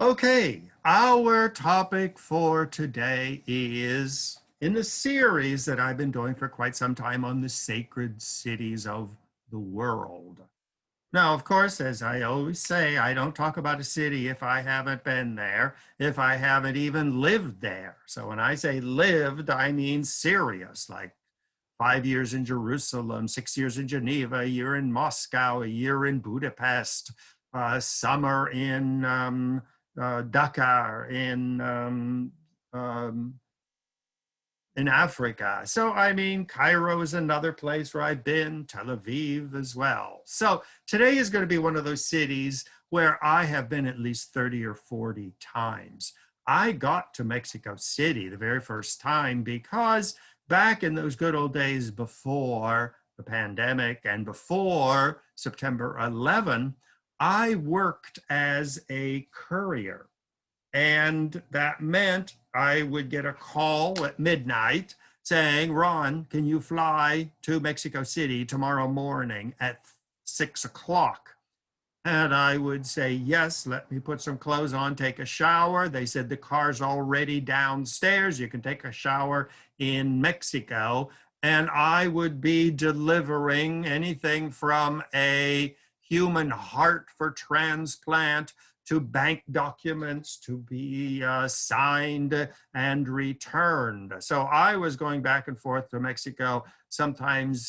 Okay, our topic for today is in a series that I've been doing for quite some time on the sacred cities of the world. Now, of course, as I always say, I don't talk about a city if I haven't been there, if I haven't even lived there. So when I say lived, I mean serious, like 5 years in Jerusalem, 6 years in Geneva, a year in Moscow, a year in Budapest, summer in Dakar, in Africa. So, I mean, Cairo is another place where I've been, Tel Aviv as well. So today is going to be one of those cities where I have been at least 30 or 40 times. I got to Mexico City the very first time because back in those good old days before the pandemic and before September 11, I worked as a courier. And that meant I would get a call at midnight saying, Ron, can you fly to Mexico City tomorrow morning at 6 o'clock? And I would say, yes, let me put some clothes on, take a shower. They said the car's already downstairs. You can take a shower in Mexico. And I would be delivering anything from a human heart for transplant to bank documents to be signed and returned. So I was going back and forth to Mexico sometimes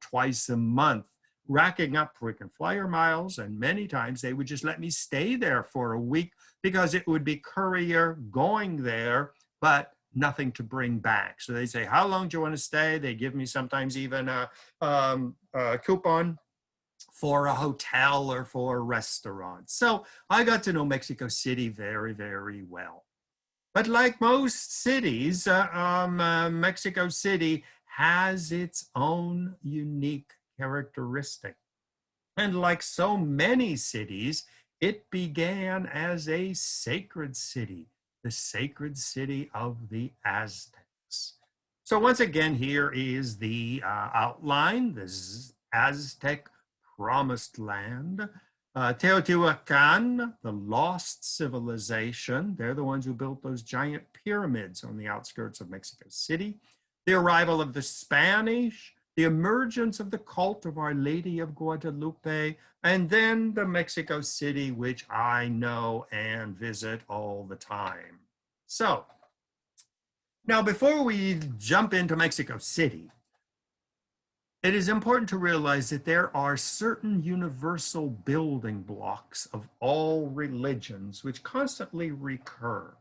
twice a month, racking up frequent flyer miles, and many times they would just let me stay there for a week because it would be courier going there, but nothing to bring back. So they say, how long do you want to stay? They give me sometimes even a coupon for a hotel or for a restaurant. So I got to know Mexico City very, very well. But like most cities, Mexico City has its own unique characteristic. And like so many cities, it began as a sacred city, the sacred city of the Aztecs. So once again, here is the outline, this Aztec promised land. Teotihuacan, the lost civilization. They're the ones who built those giant pyramids on the outskirts of Mexico City. The arrival of the Spanish, the emergence of the cult of Our Lady of Guadalupe, and then the Mexico City, which I know and visit all the time. So, now before we jump into Mexico City, it is important to realize that there are certain universal building blocks of all religions which constantly recur.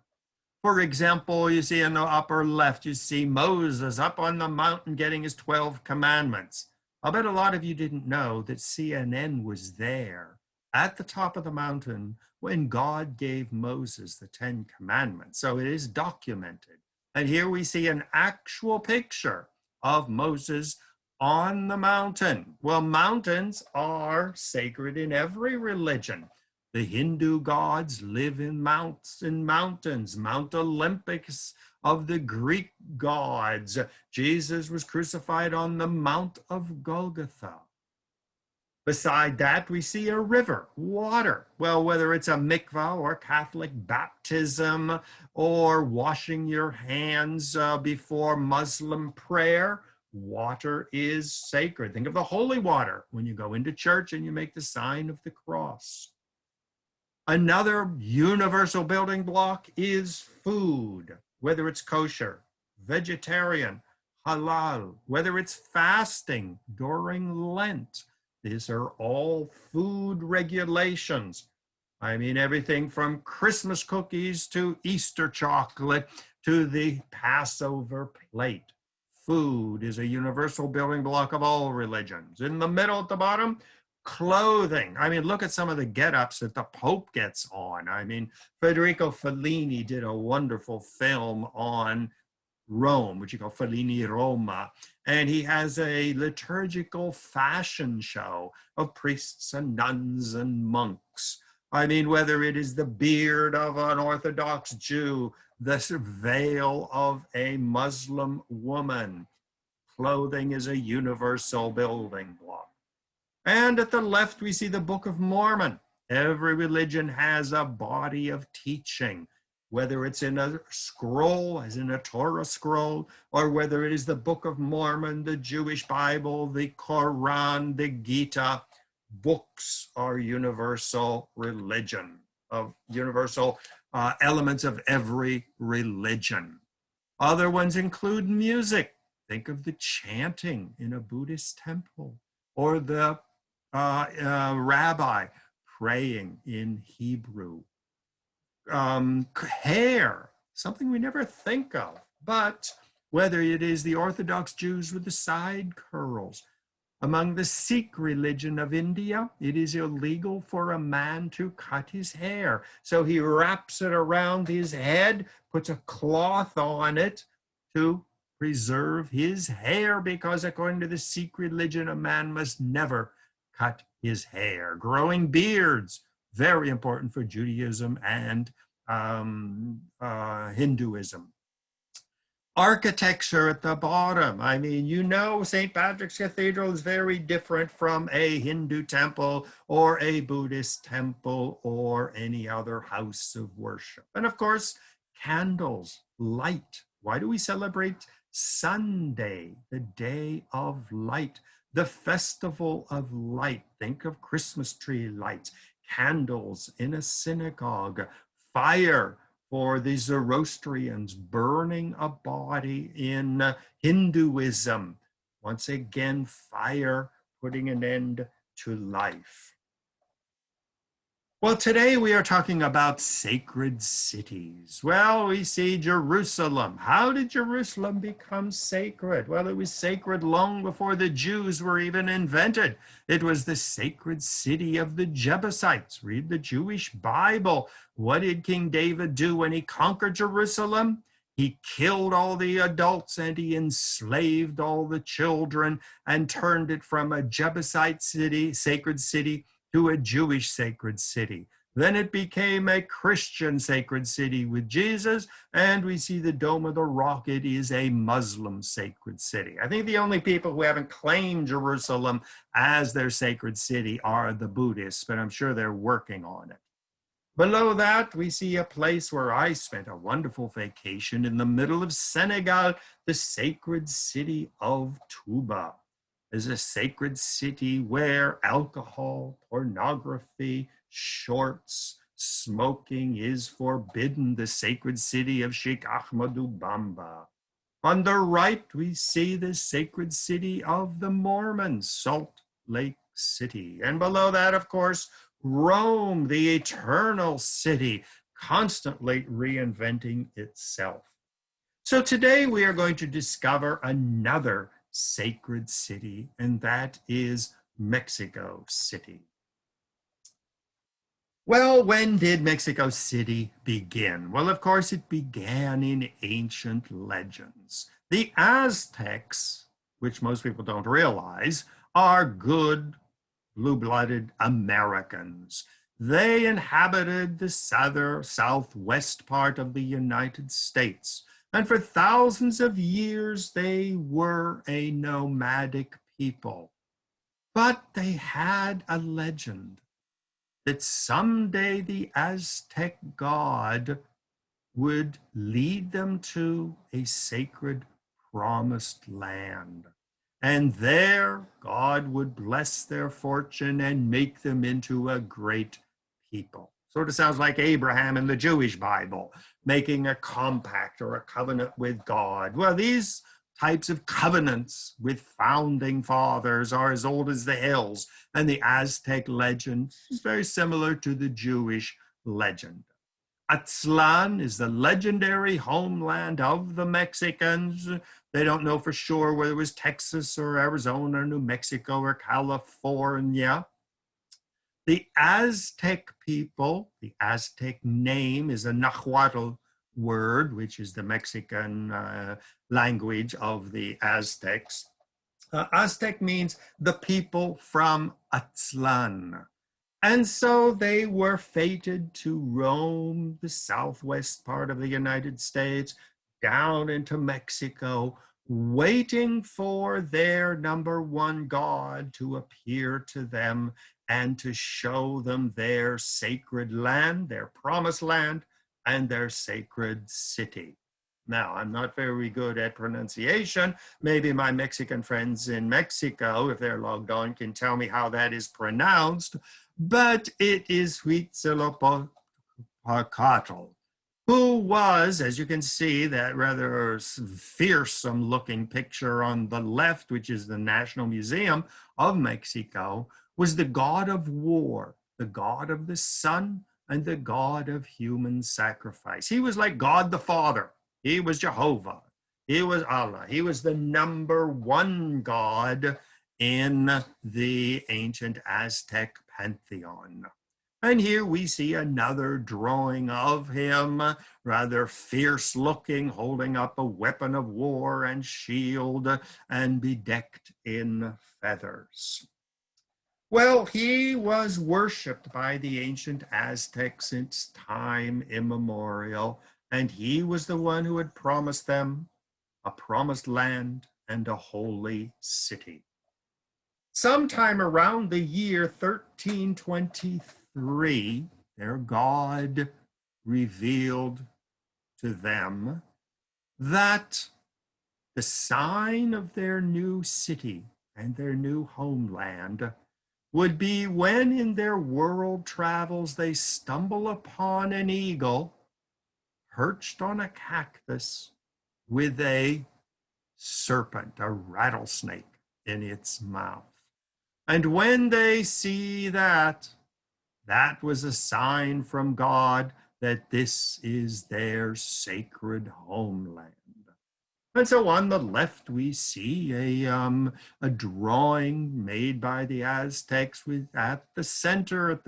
For example, you see in the upper left, you see Moses up on the mountain getting his 12 commandments. I bet a lot of you didn't know that CNN was there at the top of the mountain when God gave Moses the 10 commandments. So it is documented. And here we see an actual picture of Moses on the mountain. Well, mountains are sacred in every religion. The Hindu gods live in mountains. Mount Olympus of the Greek gods. Jesus was crucified on the Mount of Golgotha. Beside that, we see a river, water. Well, whether it's a mikvah or Catholic baptism or washing your hands before Muslim prayer, water is sacred. Think of the holy water when you go into church and you make the sign of the cross. Another universal building block is food, whether it's kosher, vegetarian, halal, whether it's fasting during Lent. These are all food regulations. I mean, everything from Christmas cookies to Easter chocolate to the Passover plate. Food is a universal building block of all religions. In the middle at the bottom, clothing. I mean, look at some of the get-ups that the Pope gets on. I mean, Federico Fellini did a wonderful film on Rome, which you call Fellini Roma, and he has a liturgical fashion show of priests and nuns and monks. I mean, whether it is the beard of an Orthodox Jew, the veil of a Muslim woman, clothing is a universal building block. And at the left, we see the Book of Mormon. Every religion has a body of teaching, whether it's in a scroll, as in a Torah scroll, or whether it is the Book of Mormon, the Jewish Bible, the Quran, the Gita. Books are universal religion, of universal elements of every religion. Other ones include music. Think of the chanting in a Buddhist temple, or the rabbi praying in Hebrew. Hair, something we never think of, but whether it is the Orthodox Jews with the side curls. Among the Sikh religion of India, it is illegal for a man to cut his hair. So he wraps it around his head, puts a cloth on it to preserve his hair, because according to the Sikh religion, a man must never cut his hair. Growing beards, very important for Judaism and Hinduism. Architecture at the bottom. I mean, you know, St. Patrick's Cathedral is very different from a Hindu temple or a Buddhist temple or any other house of worship. And of course, candles, light. Why do we celebrate Sunday, the day of light, the festival of light? Think of Christmas tree lights, candles in a synagogue, fire for the Zoroastrians, burning a body in Hinduism. Once again, fire putting an end to life. Well, today we are talking about sacred cities. Well, we see Jerusalem. How did Jerusalem become sacred? Well, it was sacred long before the Jews were even invented. It was the sacred city of the Jebusites. Read the Jewish Bible. What did King David do when he conquered Jerusalem? He killed all the adults and he enslaved all the children and turned it from a Jebusite city, sacred city, to a Jewish sacred city. Then it became a Christian sacred city with Jesus, and we see the Dome of the Rock. It is a Muslim sacred city. I think the only people who haven't claimed Jerusalem as their sacred city are the Buddhists, but I'm sure they're working on it. Below that, we see a place where I spent a wonderful vacation in the middle of Senegal, the sacred city of Touba. Is a sacred city where alcohol, pornography, shorts, smoking is forbidden, the sacred city of Sheikh Ahmadou Bamba. On the right, we see the sacred city of the Mormons, Salt Lake City. And below that, of course, Rome, the eternal city, constantly reinventing itself. So today we are going to discover another sacred city, and that is Mexico City. Well, when did Mexico City begin? Well, of course, it began in ancient legends. The Aztecs, which most people don't realize, are good, blue-blooded Americans. They inhabited the southwest part of the United States. And for thousands of years, they were a nomadic people. But they had a legend that someday the Aztec god would lead them to a sacred promised land. And there, God would bless their fortune and make them into a great people. Sort of sounds like Abraham in the Jewish Bible, making a compact or a covenant with God. Well, these types of covenants with founding fathers are as old as the hills, and the Aztec legend is very similar to the Jewish legend. Aztlan is the legendary homeland of the Mexicans. They don't know for sure whether it was Texas or Arizona, or New Mexico or California. The Aztec people, the Aztec name is a Nahuatl word, which is the Mexican language of the Aztecs. Aztec means the people from Aztlan. And so they were fated to roam the southwest part of the United States down into Mexico, waiting for their number one god to appear to them and to show them their sacred land, their promised land, and their sacred city. Now, I'm not very good at pronunciation. Maybe my Mexican friends in Mexico, if they're logged on, can tell me how that is pronounced, but it is Huitzilopochtli, who was, as you can see, that rather fearsome looking picture on the left, which is the National Museum of Mexico, was the god of war, the god of the sun, and the god of human sacrifice. He was like God the Father. He was Jehovah. He was Allah. He was the number one god in the ancient Aztec pantheon. And here we see another drawing of him, rather fierce looking, holding up a weapon of war and shield and bedecked in feathers. Well, he was worshipped by the ancient Aztecs since time immemorial, and he was the one who had promised them a promised land and a holy city. Sometime around the year 1323, their God revealed to them that the sign of their new city and their new homeland would be when in their world travels they stumble upon an eagle perched on a cactus with a serpent, a rattlesnake in its mouth. And when they see that, that was a sign from God that this is their sacred homeland. And so on the left, we see a drawing made by the Aztecs with at the center of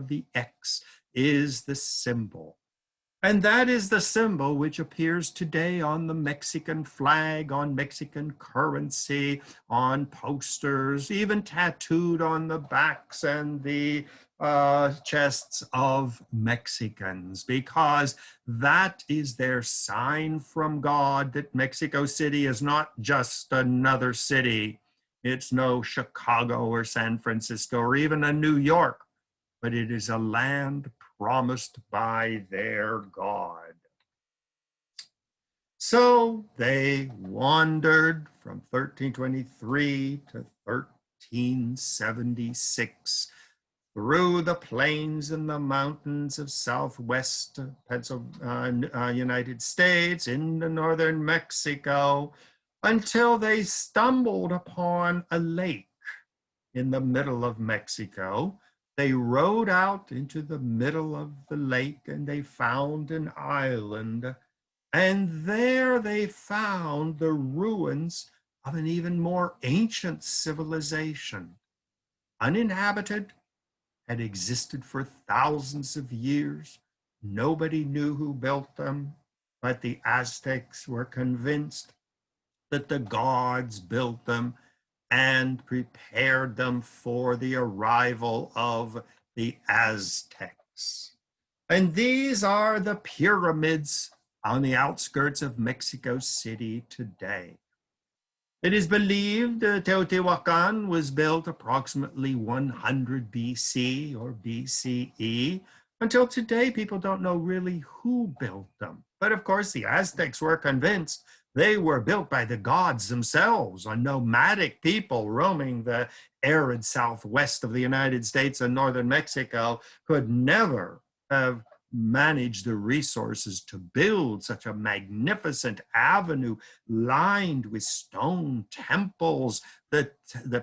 the X is the symbol. And that is the symbol which appears today on the Mexican flag, on Mexican currency, on posters, even tattooed on the backs and the chests of Mexicans, because that is their sign from God that Mexico City is not just another city. It's no Chicago or San Francisco or even a New York, but it is a land promised by their God. So they wandered from 1323 to 1376 through the plains and the mountains of southwest United States into northern Mexico until they stumbled upon a lake in the middle of Mexico. They rowed out into the middle of the lake and they found an island. And there they found the ruins of an even more ancient civilization. Uninhabited, had existed for thousands of years. Nobody knew who built them, but the Aztecs were convinced that the gods built them and prepared them for the arrival of the Aztecs. And these are the pyramids on the outskirts of Mexico City today. It is believed Teotihuacan was built approximately 100 BC or BCE. Until today, people don't know really who built them. But of course, the Aztecs were convinced they were built by the gods themselves, a nomadic people roaming the arid southwest of the United States and northern Mexico could never have managed the resources to build such a magnificent avenue lined with stone temples, the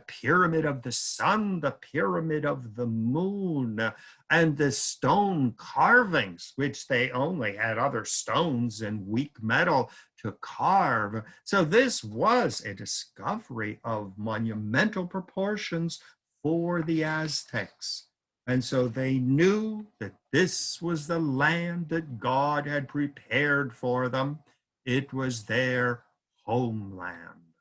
pyramid of the sun, the pyramid of the moon, and the stone carvings, which they only had other stones and weak metal to carve. So this was a discovery of monumental proportions for the Aztecs. And so they knew that this was the land that God had prepared for them. It was their homeland.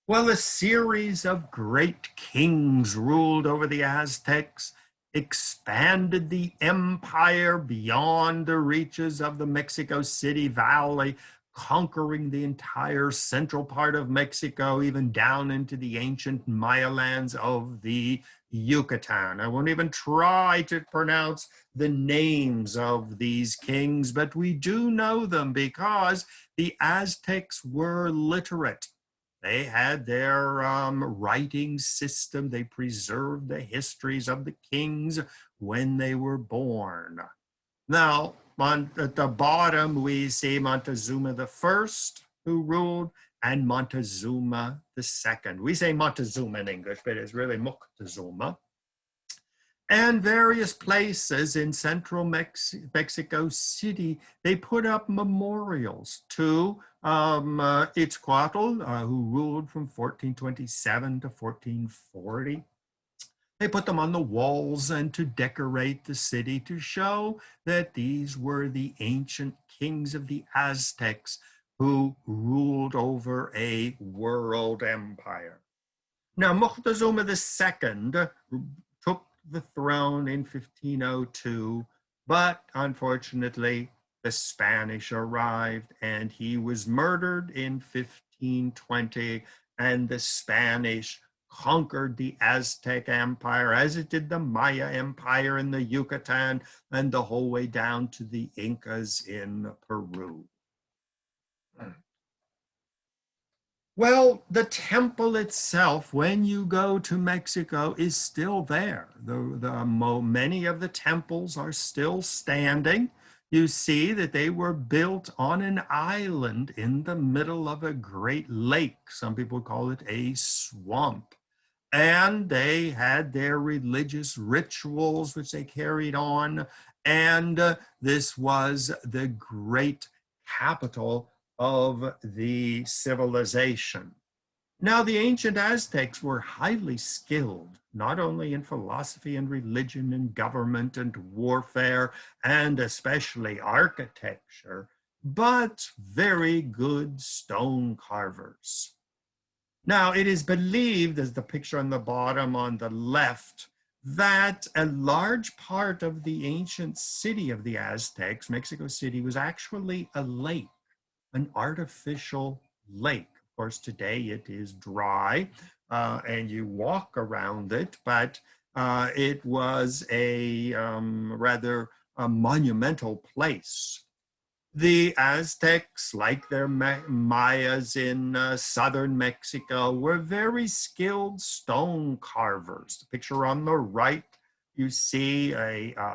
Well, a series of great kings ruled over the Aztecs, expanded the empire beyond the reaches of the Mexico City Valley, conquering the entire central part of Mexico, even down into the ancient Maya lands of the Yucatan. I won't even try to pronounce the names of these kings, but we do know them because the Aztecs were literate. They had their writing system. They preserved the histories of the kings when they were born. Now, at the bottom, we see Montezuma I, who ruled, and Montezuma II. We say Montezuma in English, but it's really Moctezuma. And various places in central Mexico City, they put up memorials to Itzcoatl, who ruled from 1427 to 1440. They put them on the walls and to decorate the city to show that these were the ancient kings of the Aztecs who ruled over a world empire. Now, Moctezuma II took the throne in 1502, but unfortunately, the Spanish arrived and he was murdered in 1520, and the Spanish conquered the Aztec Empire as it did the Maya Empire in the Yucatan and the whole way down to the Incas in Peru. Well, the temple itself, when you go to Mexico, is still there. Many of the temples are still standing. You see that they were built on an island in the middle of a great lake. Some people call it a swamp. And they had their religious rituals, which they carried on. And this was the great capital of the civilization. Now, the ancient Aztecs were highly skilled, not only in philosophy and religion and government and warfare, and especially architecture, but very good stone carvers. Now, it is believed, as the picture on the bottom on the left, that a large part of the ancient city of the Aztecs, Mexico City, was actually a lake, an artificial lake. Of course, today it is dry and you walk around it, but it was a rather monumental place. The Aztecs, like their Mayas in southern Mexico, were very skilled stone carvers. The picture on the right, you see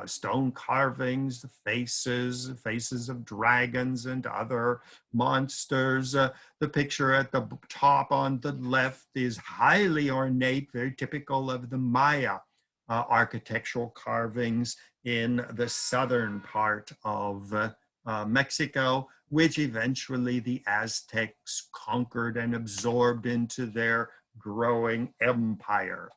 stone carvings, the faces of dragons and other monsters. The picture at the top on the left is highly ornate, very typical of the Maya architectural carvings in the southern part of Mexico, which eventually the Aztecs conquered and absorbed into their growing empire.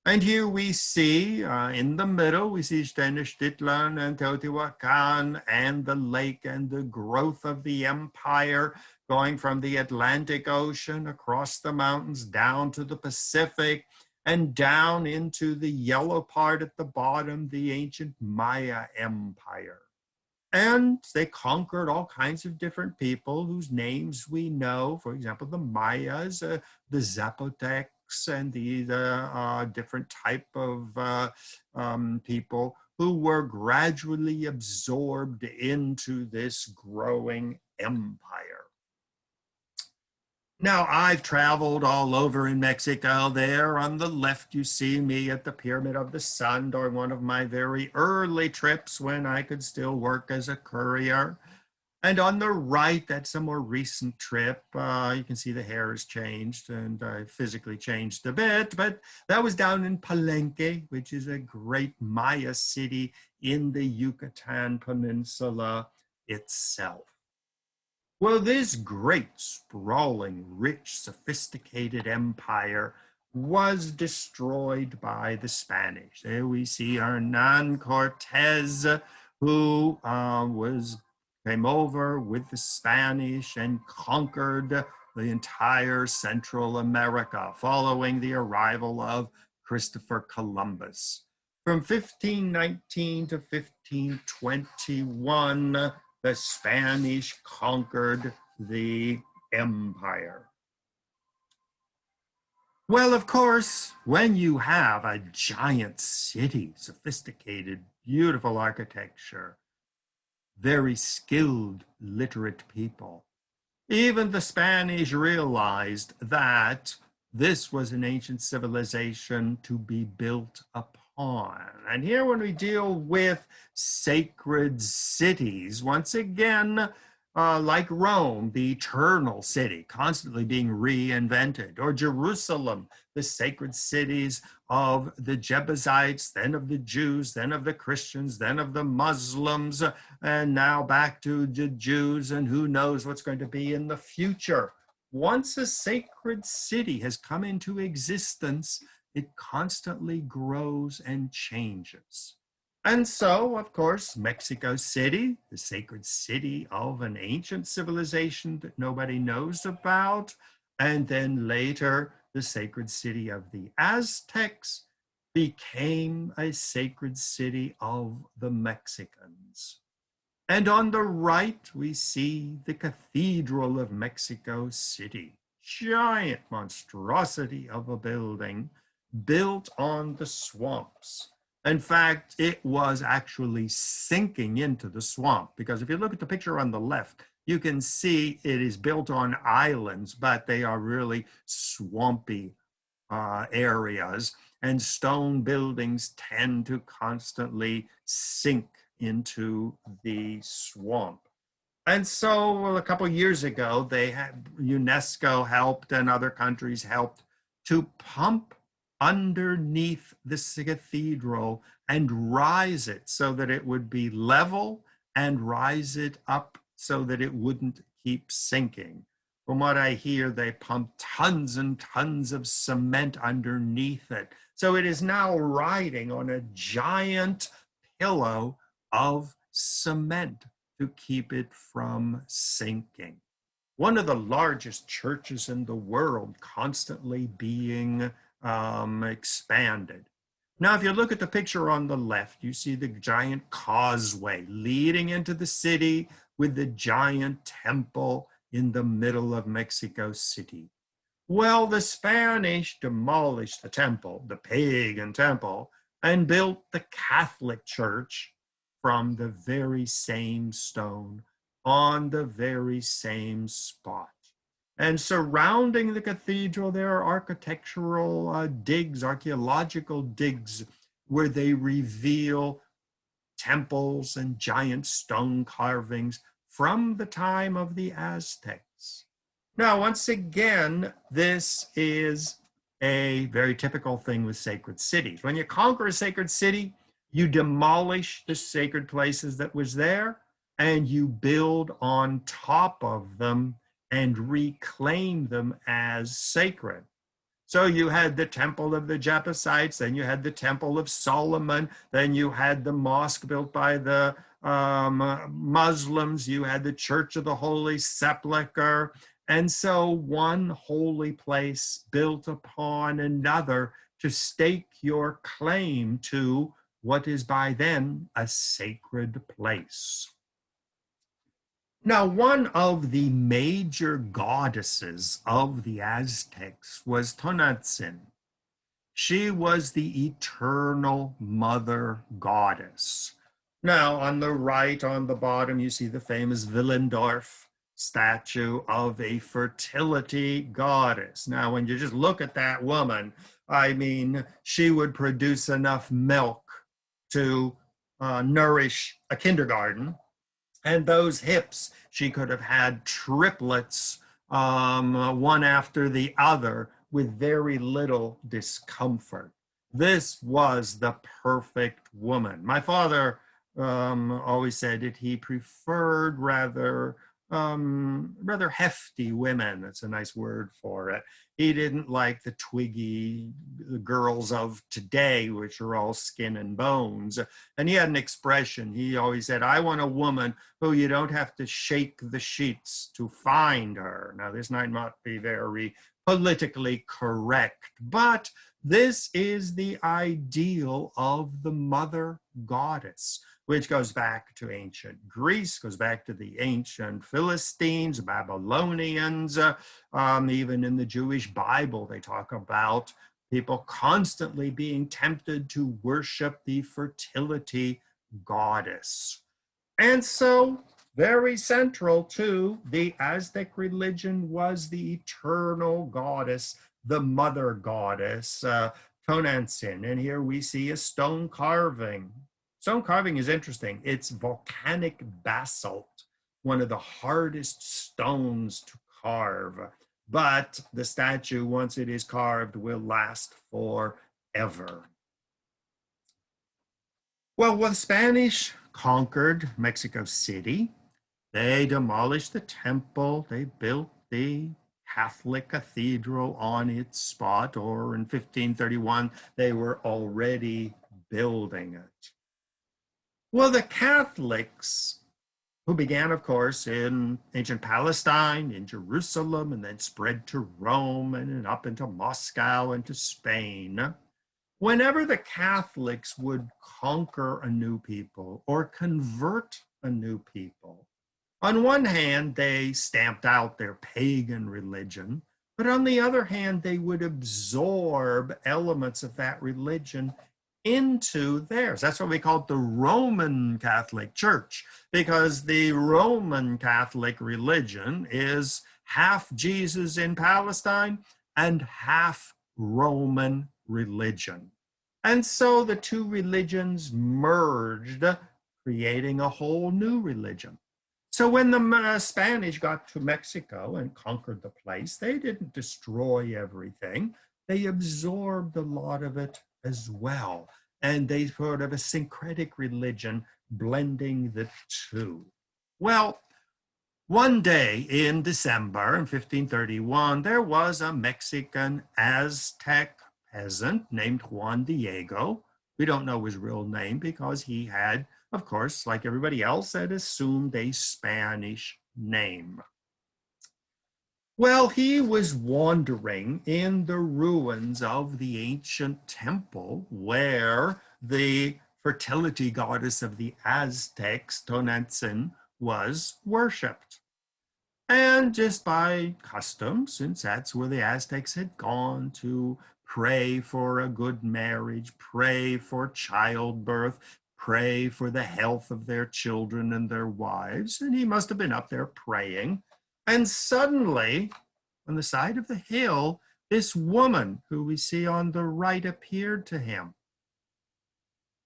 And here we see, in the middle, we see Tenochtitlan and Teotihuacan and the lake and the growth of the empire going from the Atlantic Ocean across the mountains down to the Pacific and down into the yellow part at the bottom, the ancient Maya Empire. And they conquered all kinds of different people whose names we know. For example, the Mayas, the Zapotecs, and the different type of people who were gradually absorbed into this growing empire. Now, I've traveled all over in Mexico. There on the left, you see me at the Pyramid of the Sun during one of my very early trips when I could still work as a courier. And on the right, that's a more recent trip. You can see the hair has changed and I physically changed a bit, but that was down in Palenque, which is a great Maya city in the Yucatan Peninsula itself. Well, this great, sprawling, rich, sophisticated empire was destroyed by the Spanish. There we see Hernan Cortez, who came over with the Spanish and conquered the entire Central America following the arrival of Christopher Columbus. From 1519 to 1521, the Spanish conquered the empire. Well, of course, when you have a giant city, sophisticated, beautiful architecture, very skilled, literate people, even the Spanish realized that this was an ancient civilization to be built upon. And here, when we deal with sacred cities, once again, like Rome, the eternal city, constantly being reinvented, or Jerusalem, the sacred cities of the Jebusites, then of the Jews, then of the Christians, then of the Muslims, and now back to the Jews, and who knows what's going to be in the future. Once a sacred city has come into existence, it constantly grows and changes. And so, of course, Mexico City, the sacred city of an ancient civilization that nobody knows about, and then later the sacred city of the Aztecs, became a sacred city of the Mexicans. And on the right, we see the Cathedral of Mexico City, giant monstrosity of a building built on the swamps. In fact, it was actually sinking into the swamp, because if you look at the picture on the left, you can see it is built on islands, but they are really swampy areas, and stone buildings tend to constantly sink into the swamp. And so a couple of years ago, UNESCO helped and other countries helped to pump underneath this cathedral and rise it so that it would be level, and rise it up so that it wouldn't keep sinking. From what I hear, they pumped tons and tons of cement underneath it. So it is now riding on a giant pillow of cement to keep it from sinking. One of the largest churches in the world, constantly being expanded. Now, if you look at the picture on the left, you see the giant causeway leading into the city with the giant temple in the middle of Mexico City. Well, the Spanish demolished the temple, the pagan temple, and built the Catholic Church from the very same stone on the very same spot. And surrounding the cathedral, there are architectural digs, archaeological digs, where they reveal temples and giant stone carvings from the time of the Aztecs. Now, once again, this is a very typical thing with sacred cities. When you conquer a sacred city, you demolish the sacred places that was there, and you build on top of them and reclaim them as sacred. So you had the temple of the Jebusites, then you had the temple of Solomon, then you had the mosque built by the Muslims, you had the Church of the Holy Sepulchre. And so one holy place built upon another to stake your claim to what is by then a sacred place. Now, one of the major goddesses of the Aztecs was Tonantzin. She was the eternal mother goddess. Now, on the right, on the bottom, you see the famous Willendorf statue of a fertility goddess. Now, when you just look at that woman, I mean, she would produce enough milk to nourish a kindergarten. And those hips, she could have had triplets, one after the other, with very little discomfort. This was the perfect woman. My father always said that he preferred rather hefty women. That's a nice word for it. He didn't like the twiggy girls of today, which are all skin and bones. And he had an expression. He always said, I want a woman who you don't have to shake the sheets to find her. Now, this might not be very politically correct, but this is the ideal of the mother goddess, which goes back to ancient Greece, goes back to the ancient Philistines, Babylonians, even in the Jewish Bible, they talk about people constantly being tempted to worship the fertility goddess. And so, very central to the Aztec religion was the eternal goddess, the mother goddess, Tonantzin. And here we see a stone carving. Stone carving is interesting. It's volcanic basalt, one of the hardest stones to carve. But the statue, once it is carved, will last forever. Well, when the Spanish conquered Mexico City, they demolished the temple, they built the Catholic cathedral on its spot, or in 1531, they were already building it. Well, the Catholics, who began, of course, in ancient Palestine, in Jerusalem, and then spread to Rome and up into Moscow and to Spain, whenever the Catholics would conquer a new people or convert a new people, on one hand, they stamped out their pagan religion, but on the other hand, they would absorb elements of that religion into theirs. That's what we call the Roman Catholic Church, because the Roman Catholic religion is half Jesus in Palestine and half Roman religion. And so the two religions merged, creating a whole new religion. So when the Spanish got to Mexico and conquered the place, they didn't destroy everything. They absorbed a lot of it as well. And they sort of a syncretic religion blending the two. Well, one day in December in 1531, there was a Mexican Aztec peasant named Juan Diego. We don't know his real name because he had, of course, like everybody else, had assumed a Spanish name. Well, he was wandering in the ruins of the ancient temple where the fertility goddess of the Aztecs, Tonantzin, was worshipped. And just by custom, since that's where the Aztecs had gone to pray for a good marriage, pray for childbirth, pray for the health of their children and their wives, and he must have been up there praying. And suddenly, on the side of the hill, this woman who we see on the right appeared to him.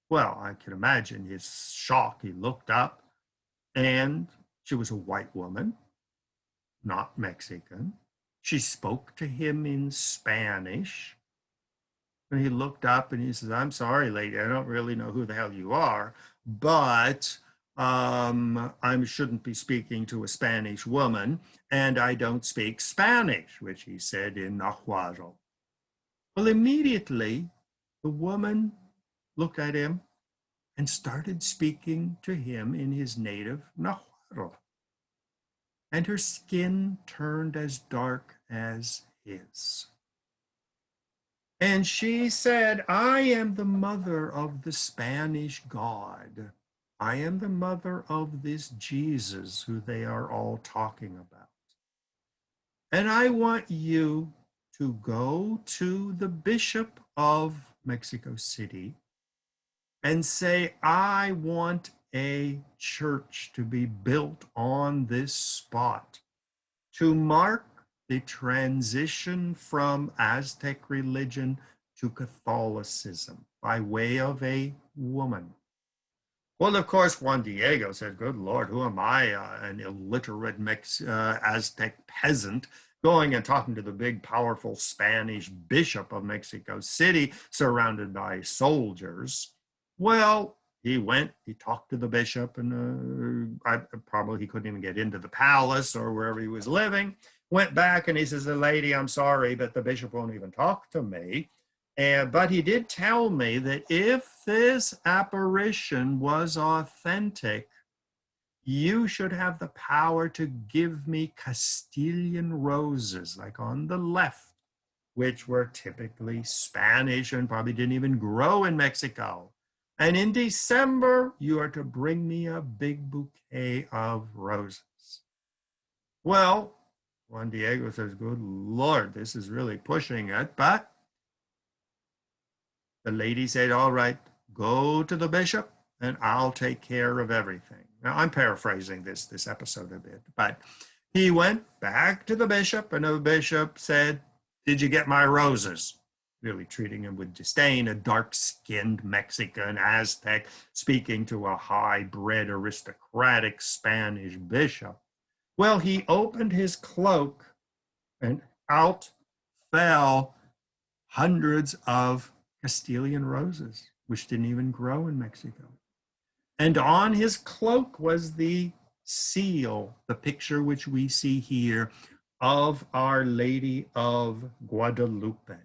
Well, I can imagine his shock. He looked up, and she was a white woman, not Mexican. She spoke to him in Spanish. And he looked up and he says, "I'm sorry, lady, I don't really know who the hell you are, but I shouldn't be speaking to a Spanish woman, and I don't speak Spanish," which he said in Nahuatl. Well, immediately, the woman looked at him and started speaking to him in his native Nahuatl. And her skin turned as dark as his. And she said, "I am the mother of the Spanish God. I am the mother of this Jesus who they are all talking about. And I want you to go to the Bishop of Mexico City and say, I want a church to be built on this spot to mark the transition from Aztec religion to Catholicism by way of a woman." Well, of course, Juan Diego said, "Good Lord, who am I, an illiterate Aztec peasant, going and talking to the big, powerful Spanish bishop of Mexico City, surrounded by soldiers?" Well, he went, he talked to the bishop, and probably he couldn't even get into the palace or wherever he was living. Went back and he says, "Lady, I'm sorry, but the bishop won't even talk to me. But he did tell me that if this apparition was authentic, you should have the power to give me Castilian roses, like on the left, which were typically Spanish and probably didn't even grow in Mexico. And in December, you are to bring me a big bouquet of roses. Well, Juan Diego says, good Lord, this is really pushing it. But the lady said, all right, go to the bishop and I'll take care of everything. Now, I'm paraphrasing this episode a bit, but he went back to the bishop and the bishop said, did you get my roses? Really treating him with disdain, a dark-skinned Mexican Aztec speaking to a high-bred aristocratic Spanish bishop. Well, he opened his cloak and out fell hundreds of Castilian roses, which didn't even grow in Mexico. And on his cloak was the seal, the picture which we see here of Our Lady of Guadalupe.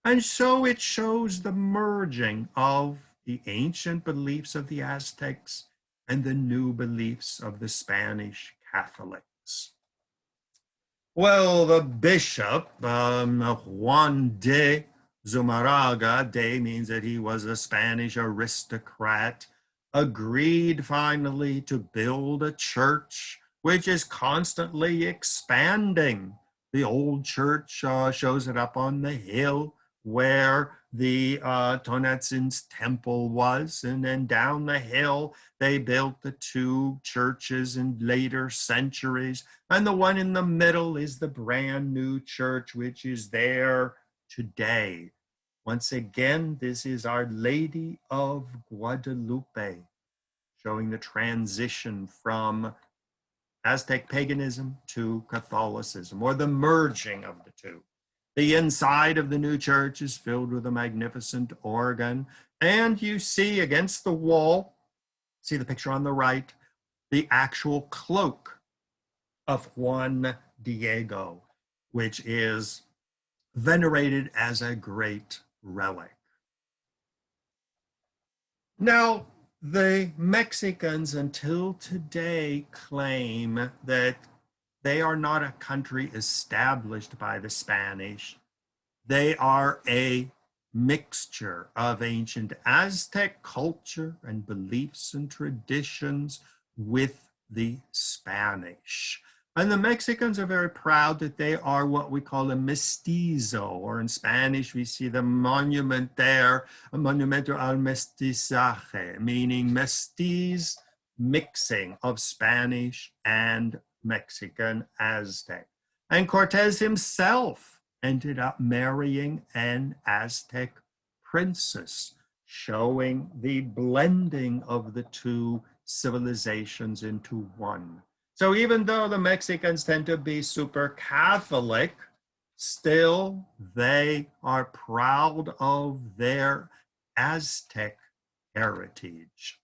And so it shows the merging of the ancient beliefs of the Aztecs and the new beliefs of the Spanish Catholics. Well, the bishop, Juan de Zumarraga, de means that he was a Spanish aristocrat, agreed finally to build a church which is constantly expanding. The old church shows it up on the hill where the Tonantzin's temple was, and then down the hill they built the two churches in later centuries, and the one in the middle is the brand new church which is there today. Once again, this is Our Lady of Guadalupe, showing the transition from Aztec paganism to Catholicism, or the merging of the two. The inside of the new church is filled with a magnificent organ, and you see against the wall, see the picture on the right, the actual cloak of Juan Diego, which is venerated as a great relic. Now, the Mexicans until today claim that they are not a country established by the Spanish. They are a mixture of ancient Aztec culture and beliefs and traditions with the Spanish. And the Mexicans are very proud that they are what we call a mestizo, or in Spanish, we see the monument there, a monumento al mestizaje, meaning mestiz, mixing of Spanish and Mexican Aztec. And Cortez himself ended up marrying an Aztec princess, showing the blending of the two civilizations into one. So even though the Mexicans tend to be super Catholic, still they are proud of their Aztec heritage.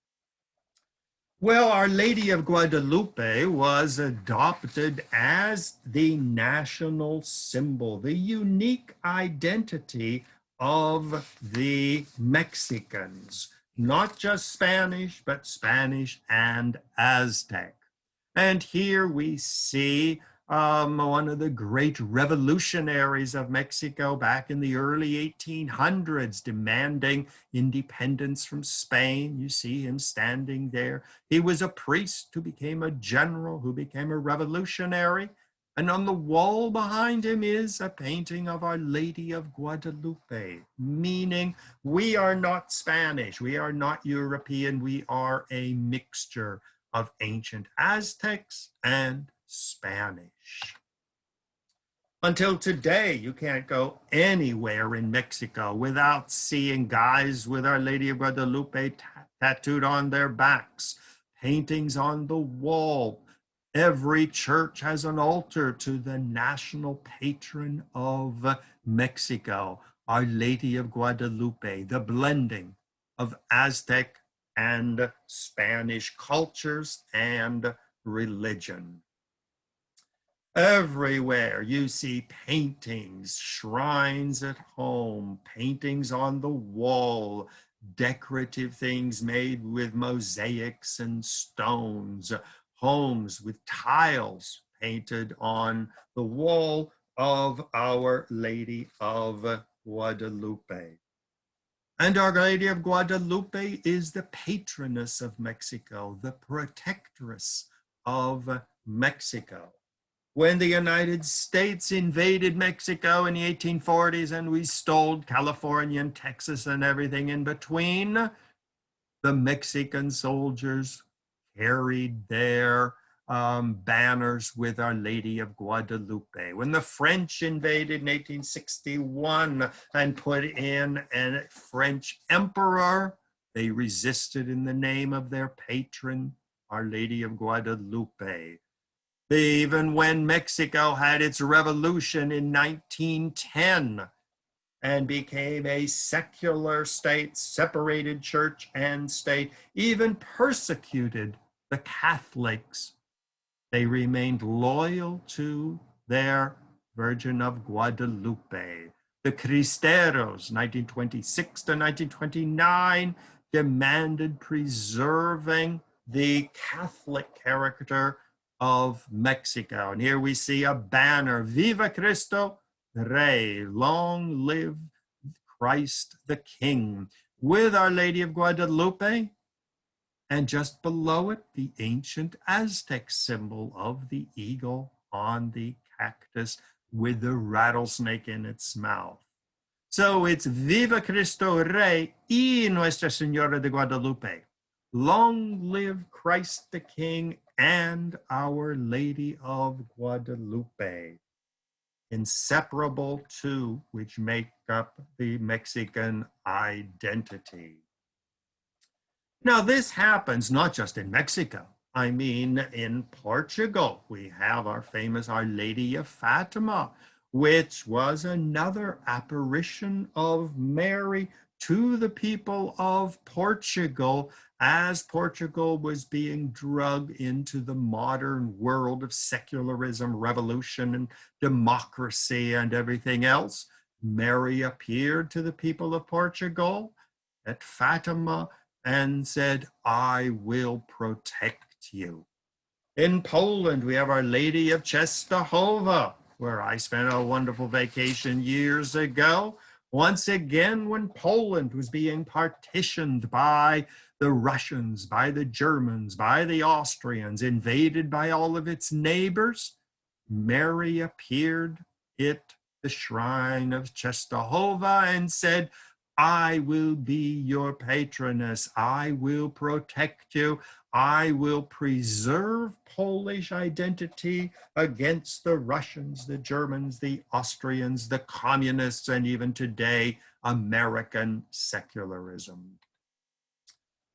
Well, Our Lady of Guadalupe was adopted as the national symbol, the unique identity of the Mexicans, not just Spanish, but Spanish and Aztec. And here we see one of the great revolutionaries of Mexico back in the early 1800s demanding independence from Spain. You see him standing there. He was a priest who became a general, who became a revolutionary. And on the wall behind him is a painting of Our Lady of Guadalupe, meaning we are not Spanish, we are not European, we are a mixture of ancient Aztecs and Spanish. Until today, you can't go anywhere in Mexico without seeing guys with Our Lady of Guadalupe tattooed on their backs, paintings on the wall. Every church has an altar to the national patron of Mexico, Our Lady of Guadalupe, the blending of Aztec and Spanish cultures and religion. Everywhere you see paintings, shrines at home, paintings on the wall, decorative things made with mosaics and stones, homes with tiles painted on the wall, of Our Lady of Guadalupe. And Our Lady of Guadalupe is the patroness of Mexico, the protectress of Mexico. When the United States invaded Mexico in the 1840s and we stole California and Texas and everything in between, the Mexican soldiers carried their banners with Our Lady of Guadalupe. When the French invaded in 1861 and put in a French emperor, they resisted in the name of their patron, Our Lady of Guadalupe. Even when Mexico had its revolution in 1910 and became a secular state, separated church and state, even persecuted the Catholics, they remained loyal to their Virgin of Guadalupe. The Cristeros, 1926 to 1929, demanded preserving the Catholic character of Mexico. And here we see a banner, Viva Cristo Rey, long live Christ the King, with Our Lady of Guadalupe, and just below it, the ancient Aztec symbol of the eagle on the cactus with the rattlesnake in its mouth. So it's Viva Cristo Rey y Nuestra Señora de Guadalupe. Long live Christ the King and Our Lady of Guadalupe. Inseparable two, which make up the Mexican identity. Now, this happens not just in Mexico. I mean, in Portugal, we have our famous Our Lady of Fatima, which was another apparition of Mary to the people of Portugal as Portugal was being dragged into the modern world of secularism, revolution, and democracy and everything else. Mary appeared to the people of Portugal at Fatima and said, I will protect you. In Poland, we have Our Lady of Częstochowa, where I spent a wonderful vacation years ago. Once again, when Poland was being partitioned by the Russians, by the Germans, by the Austrians, invaded by all of its neighbors, Mary appeared at the shrine of Częstochowa and said, I will be your patroness. I will protect you. I will preserve Polish identity against the Russians, the Germans, the Austrians, the communists, and even today, American secularism.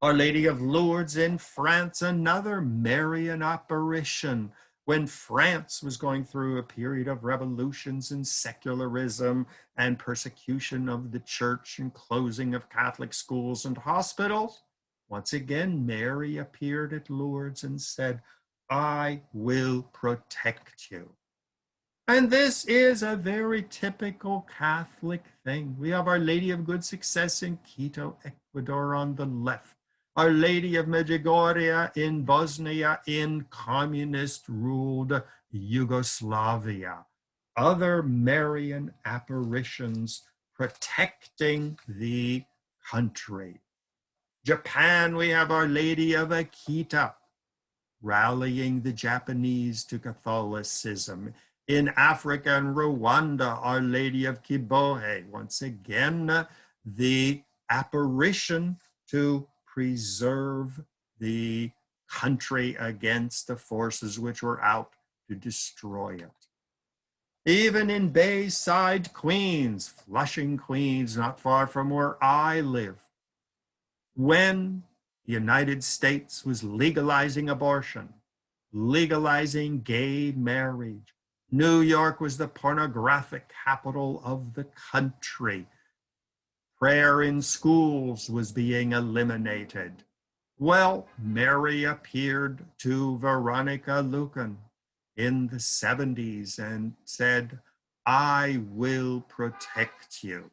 Our Lady of Lourdes in France, another Marian apparition. When France was going through a period of revolutions and secularism and persecution of the church and closing of Catholic schools and hospitals, once again, Mary appeared at Lourdes and said, I will protect you. And this is a very typical Catholic thing. We have Our Lady of Good Success in Quito, Ecuador on the left. Our Lady of Medjugorje in Bosnia in communist-ruled Yugoslavia. Other Marian apparitions protecting the country. Japan, we have Our Lady of Akita, rallying the Japanese to Catholicism. In Africa and Rwanda, Our Lady of Kibeho, once again, the apparition to preserve the country against the forces which were out to destroy it. Even in Bayside, Queens, Flushing, Queens, not far from where I live, when the United States was legalizing abortion, legalizing gay marriage, New York was the pornographic capital of the country. Prayer in schools was being eliminated. Well, Mary appeared to Veronica Lucan in the 70s and said, I will protect you.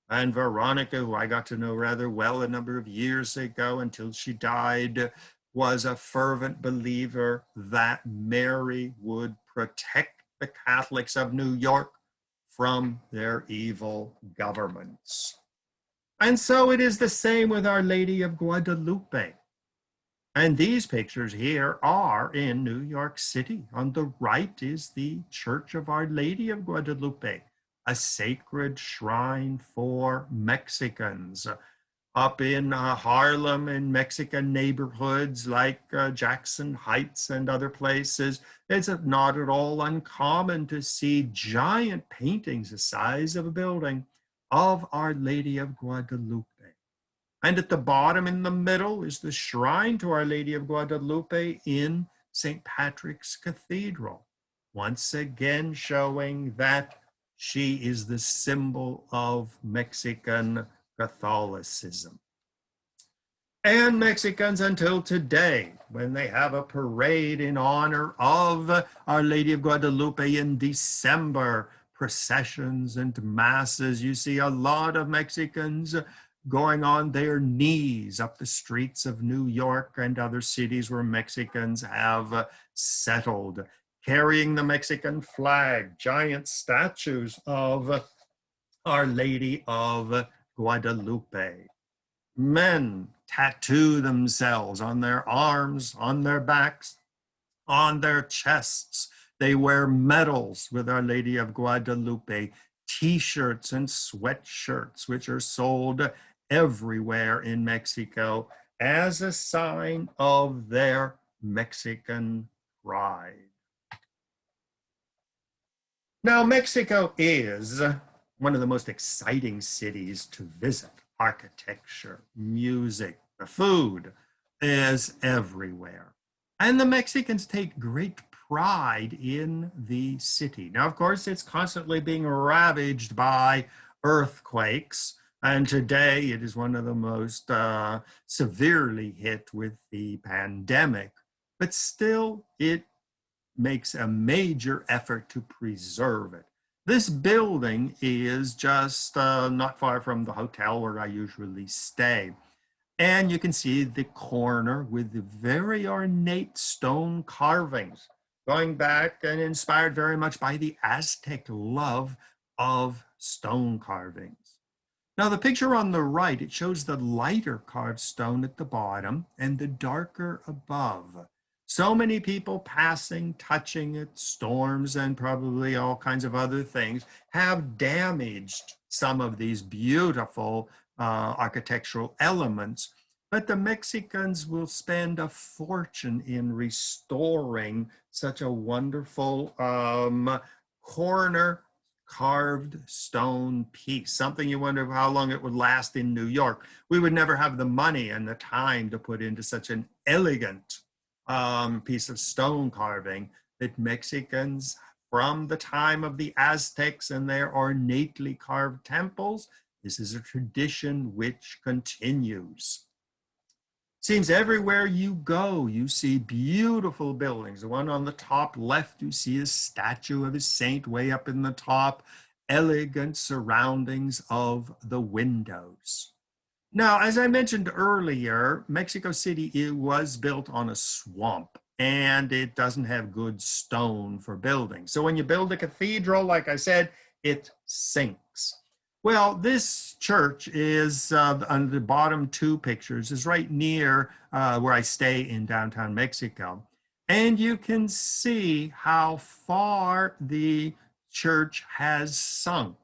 And Veronica, who I got to know rather well a number of years ago until she died, was a fervent believer that Mary would protect the Catholics of New York from their evil governments. And so it is the same with Our Lady of Guadalupe. And these pictures here are in New York City. On the right is the Church of Our Lady of Guadalupe, a sacred shrine for Mexicans. Up in Harlem and Mexican neighborhoods like Jackson Heights and other places, it's not at all uncommon to see giant paintings the size of a building of Our Lady of Guadalupe. And at the bottom in the middle is the shrine to Our Lady of Guadalupe in St. Patrick's Cathedral, once again showing that she is the symbol of Mexican Catholicism. And Mexicans until today, when they have a parade in honor of Our Lady of Guadalupe in December, processions and masses, you see a lot of Mexicans going on their knees up the streets of New York and other cities where Mexicans have settled, carrying the Mexican flag, giant statues of Our Lady of Guadalupe. Men tattoo themselves on their arms, on their backs, on their chests. They wear medals with Our Lady of Guadalupe, t-shirts and sweatshirts, which are sold everywhere in Mexico as a sign of their Mexican pride. Now, Mexico is one of the most exciting cities to visit. Architecture, music, the food is everywhere. And the Mexicans take great pride in the city. Now, of course, it's constantly being ravaged by earthquakes. And today it is one of the most severely hit with the pandemic. But still, it makes a major effort to preserve it. This building is just not far from the hotel where I usually stay. And you can see the corner with the very ornate stone carvings, going back and inspired very much by the Aztec love of stone carvings. Now, the picture on the right, it shows the lighter carved stone at the bottom and the darker above. So many people passing, touching it, storms, and probably all kinds of other things have damaged some of these beautiful architectural elements. But the Mexicans will spend a fortune in restoring such a wonderful corner carved stone piece, something you wonder how long it would last in New York. We would never have the money and the time to put into such an elegant piece of stone carving that Mexicans, from the time of the Aztecs and their ornately carved temples, this is a tradition which continues. Seems everywhere you go, you see beautiful buildings. The one on the top left, you see a statue of a saint way up in the top, elegant surroundings of the windows. Now, as I mentioned earlier, Mexico City, it was built on a swamp and it doesn't have good stone for building. So when you build a cathedral, like I said, it sinks. Well, this church is on the bottom two pictures, is right near where I stay in downtown Mexico. And you can see how far the church has sunk.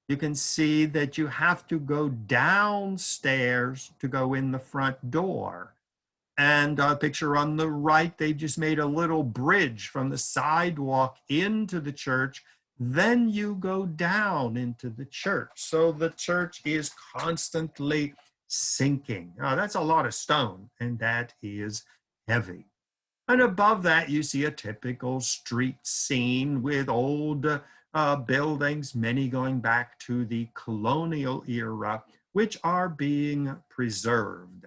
You can see that you have to go downstairs to go in the front door. And a picture on the right, they just made a little bridge from the sidewalk into the church. Then you go down into the church. So the church is constantly sinking. Now, that's a lot of stone, and that is heavy. And above that, you see a typical street scene with old buildings, many going back to the colonial era, which are being preserved.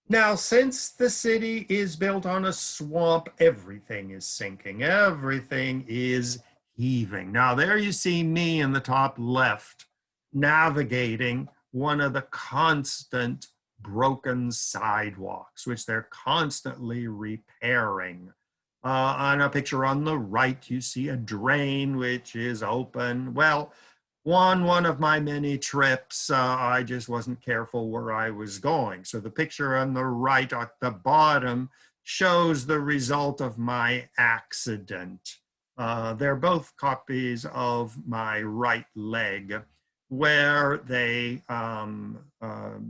Now, since the city is built on a swamp, everything is sinking. Everything is heaving. Now, there you see me in the top left, navigating one of the constant broken sidewalks, which they're constantly repairing. On a picture on the right, you see a drain which is open. Well, one of my many trips, I just wasn't careful where I was going. So the picture on the right at the bottom shows the result of my accident. They're both copies of my right leg where they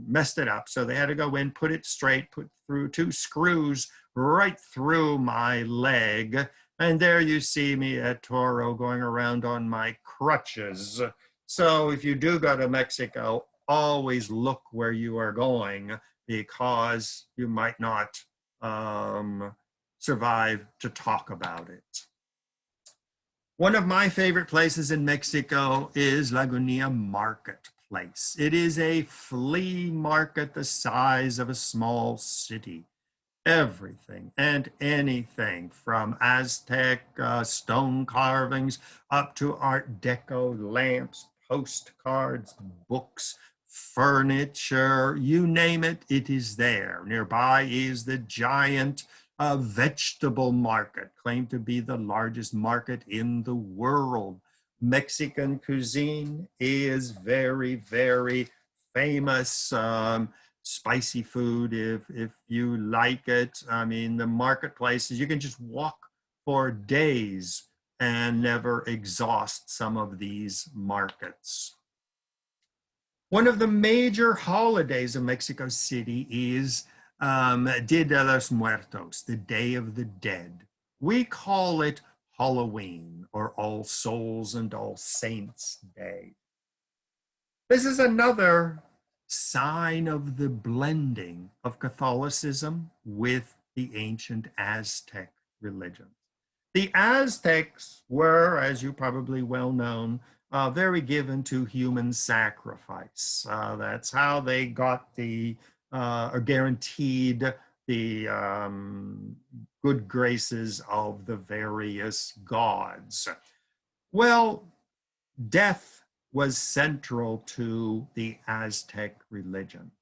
messed it up. So they had to go in, put it straight, put through 2 screws right through my leg. And there you see me at Touro going around on my crutches. So if you do go to Mexico, always look where you are going because you might not survive to talk about it. One of my favorite places in Mexico is Lagunilla Marketplace. It is a flea market the size of a small city. Everything and anything from Aztec stone carvings up to Art Deco lamps, postcards, books, furniture, you name it, it is there. Nearby is the giant vegetable market, claimed to be the largest market in the world. Mexican cuisine is very, very famous. Spicy food, if you like it. I mean, the marketplaces, you can just walk for days and never exhaust some of these markets. One of the major holidays of Mexico City is Dia de los Muertos, the Day of the Dead. We call it Halloween or All Souls and All Saints Day. This is another sign of the blending of Catholicism with the ancient Aztec religion. The Aztecs were, as you probably well known, very given to human sacrifice. That's how they got the, or guaranteed the good graces of the various gods. Well, death was central to the Aztec religion.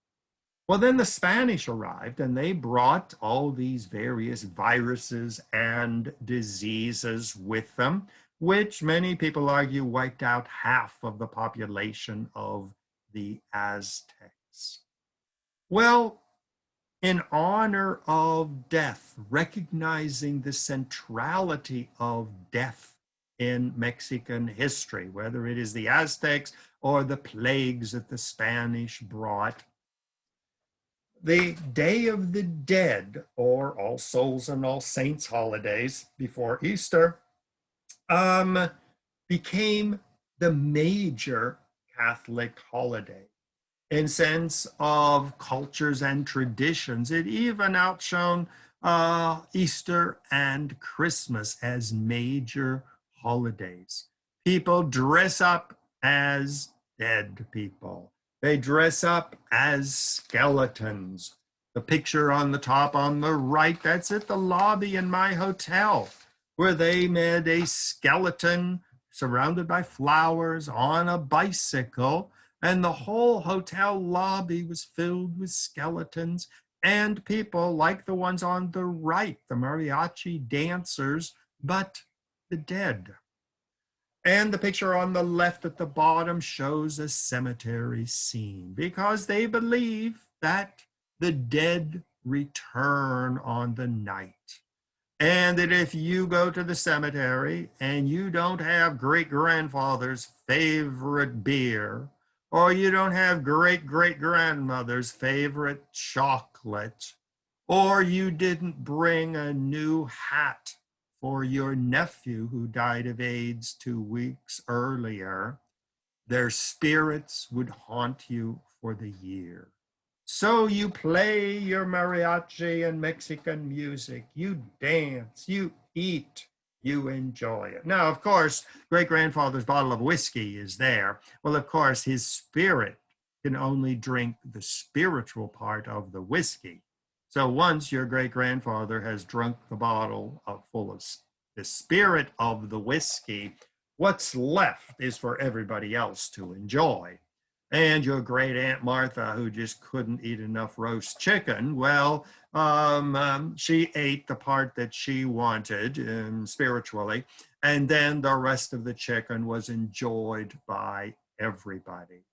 Well, then the Spanish arrived and they brought all these various viruses and diseases with them, which many people argue wiped out half of the population of the Aztecs. Well, in honor of death, recognizing the centrality of death in Mexican history, whether it is the Aztecs or the plagues that the Spanish brought. The Day of the Dead, or All Souls and All Saints holidays before Easter, became the major Catholic holiday. In sense of cultures and traditions, it even outshone Easter and Christmas as major holidays. People dress up as dead people. They dress up as skeletons. The picture on the top on the right, that's at the lobby in my hotel, where they made a skeleton surrounded by flowers on a bicycle, and the whole hotel lobby was filled with skeletons and people like the ones on the right, the mariachi dancers, but the dead. And the picture on the left at the bottom shows a cemetery scene because they believe that the dead return on the night. And that if you go to the cemetery and you don't have great-grandfather's favorite beer, or you don't have great-great-grandmother's favorite chocolate, or you didn't bring a new hat for your nephew who died of AIDS 2 weeks earlier, their spirits would haunt you for the year. So you play your mariachi and Mexican music, you dance, you eat, you enjoy it. Now, of course, great-grandfather's bottle of whiskey is there. Well, of course, his spirit can only drink the spiritual part of the whiskey. So once your great-grandfather has drunk the bottle full of the spirit of the whiskey, what's left is for everybody else to enjoy. And your great Aunt Martha, who just couldn't eat enough roast chicken, well, she ate the part that she wanted spiritually, and then the rest of the chicken was enjoyed by everybody.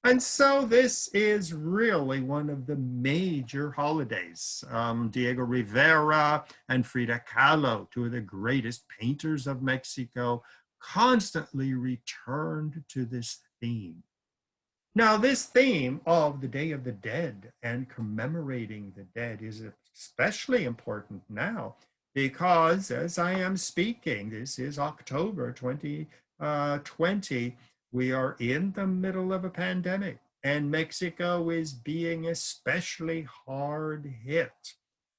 And so this is really one of the major holidays. Diego Rivera and Frida Kahlo, two of the greatest painters of Mexico, constantly returned to this theme. Now, this theme of the Day of the Dead and commemorating the dead is especially important now because as I am speaking, this is October 2020, we are in the middle of a pandemic and Mexico is being especially hard hit.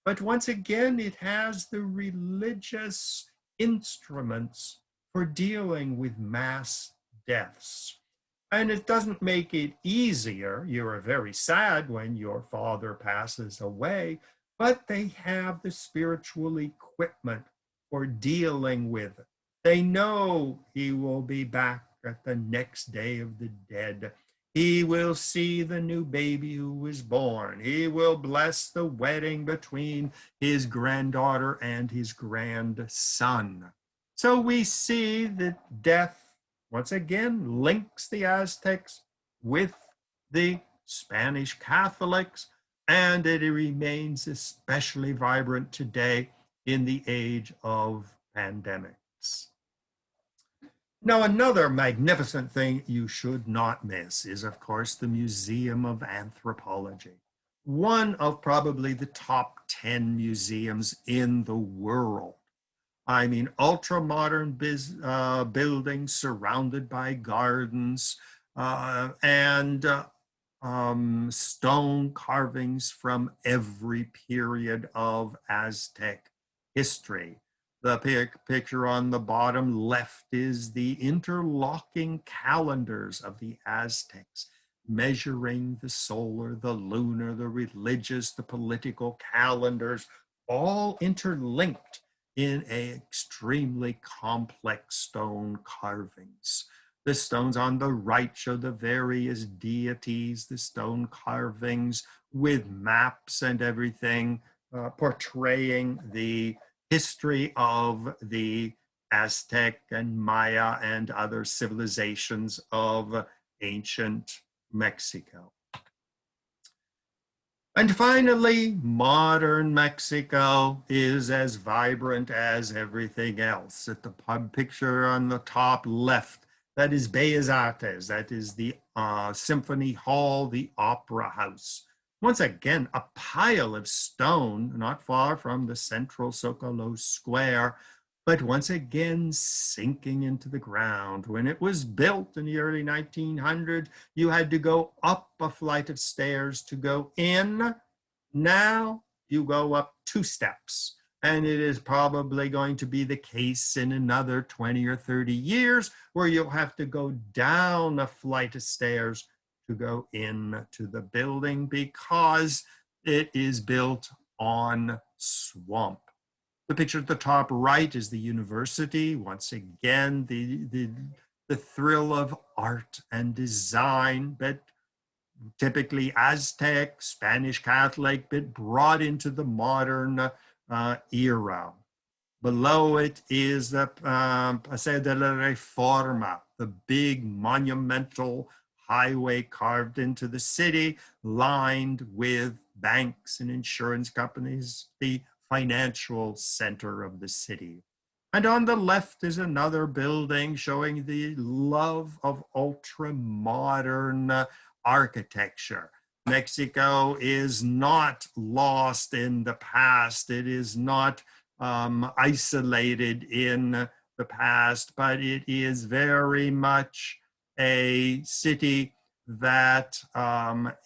But once again, it has the religious instruments for dealing with mass deaths. And it doesn't make it easier. You are very sad when your father passes away, but they have the spiritual equipment for dealing with it. They know he will be back at the next day of the dead. He will see the new baby who was born. He will bless the wedding between his granddaughter and his grandson. So we see that death once again links the Aztecs with the Spanish Catholics, and it remains especially vibrant today in the age of pandemics. Now, another magnificent thing you should not miss is, of course, the Museum of Anthropology, one of probably the top 10 museums in the world. I mean, ultra-modern buildings surrounded by gardens and stone carvings from every period of Aztec history. The picture on the bottom left is the interlocking calendars of the Aztecs, measuring the solar, the lunar, the religious, the political calendars, all interlinked in extremely complex stone carvings. The stones on the right show the various deities, the stone carvings with maps and everything, portraying the history of the Aztec and Maya and other civilizations of ancient Mexico. And finally, modern Mexico is as vibrant as everything else. At the picture on the top left, that is Bellas Artes, that is the Symphony Hall, the Opera House. Once again, a pile of stone, not far from the central Zocalo Square, but once again sinking into the ground. When it was built in the early 1900s, you had to go up a flight of stairs to go in. Now you go up 2 steps, and it is probably going to be the case in another 20 or 30 years where you'll have to go down a flight of stairs to go into the building because it is built on swamp. The picture at the top right is the university. Once again, the thrill of art and design, but typically Aztec, Spanish Catholic, but brought into the modern era. Below it is the Paseo de la Reforma, the big monumental highway carved into the city, lined with banks and insurance companies, the financial center of the city. And on the left is another building showing the love of ultra-modern architecture. Mexico is not lost in the past. It is not isolated in the past, but it is very much a city that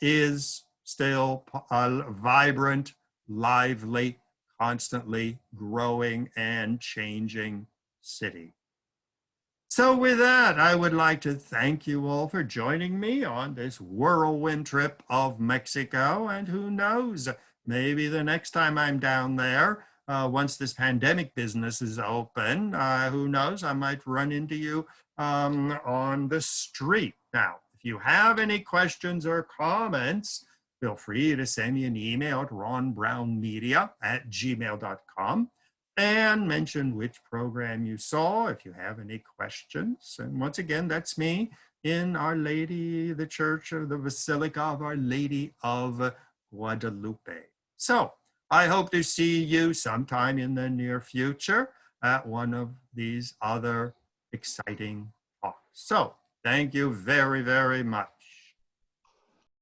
is still vibrant, lively, constantly growing and changing city. So with that, I would like to thank you all for joining me on this whirlwind trip of Mexico. And who knows, maybe the next time I'm down there, once this pandemic business is open, who knows, I might run into you on the street. Now, if you have any questions or comments, feel free to send me an email at ronbrownmedia@gmail.com and mention which program you saw if you have any questions. And once again, that's me in Our Lady, the Church of the Basilica of Our Lady of Guadalupe. So I hope to see you sometime in the near future at one of these other exciting talks. So thank you very, very much.